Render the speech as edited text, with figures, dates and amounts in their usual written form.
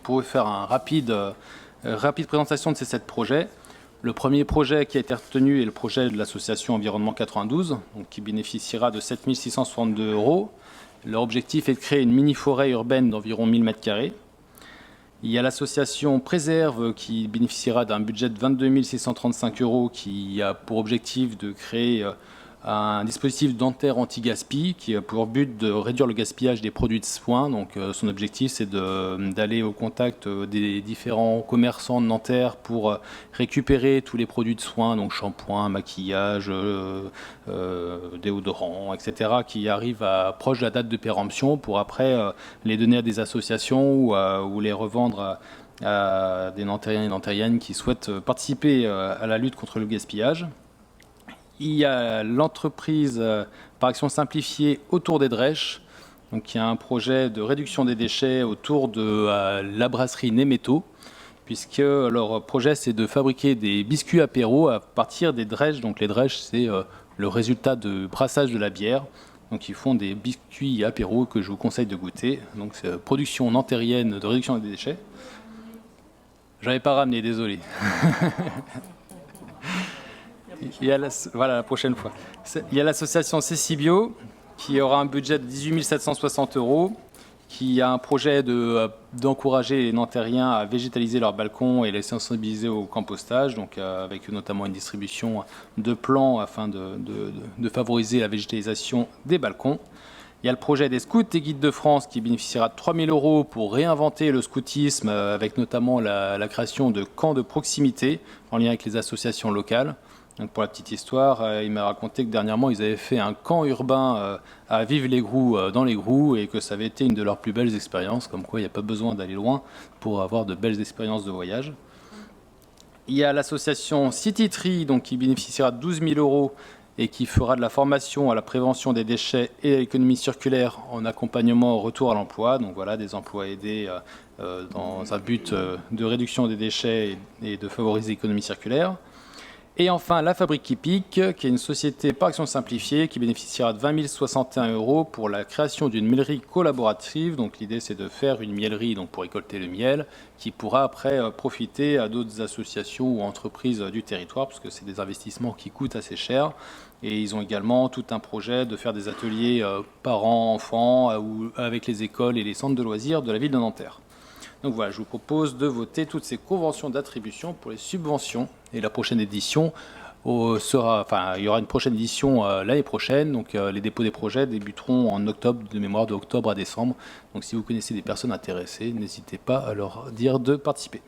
pour vous faire un rapide présentation de ces 7 projets. Le premier projet qui a été retenu est le projet de l'association Environnement 92, donc qui bénéficiera de 7 662 €. Leur objectif est de créer une mini-forêt urbaine d'environ 1000 m². Il y a l'association Préserve qui bénéficiera d'un budget de 22 635 € qui a pour objectif de créer un dispositif dentaire anti-gaspi qui a pour but de réduire le gaspillage des produits de soins. Donc son objectif c'est d'aller au contact des différents commerçants de Nanterre pour récupérer tous les produits de soins, donc shampoing, maquillage, déodorant, etc. qui arrivent proche de la date de péremption pour après les donner à des associations ou les revendre à des Nantériens et Nantériennes qui souhaitent participer à la lutte contre le gaspillage. Il y a l'entreprise par action simplifiée autour des Drèches. Donc il y a un projet de réduction des déchets autour de la brasserie Néméto, puisque leur projet c'est de fabriquer des biscuits apéro à partir des drèches. Donc les drèches c'est le résultat de brassage de la bière. Donc ils font des biscuits apéro que je vous conseille de goûter. Donc c'est production nantérienne de réduction des déchets. J'avais pas ramené, désolé. Voilà, la prochaine fois. Il y a l'association Cécibio qui aura un budget de 18 760 €, qui a un projet d'encourager les Nantériens à végétaliser leurs balcons et les sensibiliser au compostage, donc avec notamment une distribution de plants afin de favoriser la végétalisation des balcons. Il y a le projet des scouts et guides de France qui bénéficiera de 3 000 € pour réinventer le scoutisme avec notamment la création de camps de proximité en lien avec les associations locales. Donc pour la petite histoire, il m'a raconté que dernièrement, ils avaient fait un camp urbain à Vive-les-Groux dans les Groux et que ça avait été une de leurs plus belles expériences, comme quoi il n'y a pas besoin d'aller loin pour avoir de belles expériences de voyage. Il y a l'association City Tree, donc, qui bénéficiera de 12 000 € et qui fera de la formation à la prévention des déchets et à l'économie circulaire en accompagnement au retour à l'emploi. Donc voilà, des emplois aidés dans un but de réduction des déchets et de favoriser l'économie circulaire. Et enfin, la Fabrique qui pique, qui est une société par action simplifiée qui bénéficiera de 20 061 € pour la création d'une miellerie collaborative. Donc l'idée, c'est de faire une miellerie donc, pour récolter le miel, qui pourra après profiter à d'autres associations ou entreprises du territoire, parce que c'est des investissements qui coûtent assez cher. Et ils ont également tout un projet de faire des ateliers parents-enfants ou avec les écoles et les centres de loisirs de la ville de Nanterre. Donc voilà, je vous propose de voter toutes ces conventions d'attribution pour les subventions. Et la prochaine édition il y aura une prochaine édition l'année prochaine. Donc les dépôts des projets débuteront en octobre, de mémoire de octobre à décembre. Donc si vous connaissez des personnes intéressées, n'hésitez pas à leur dire de participer.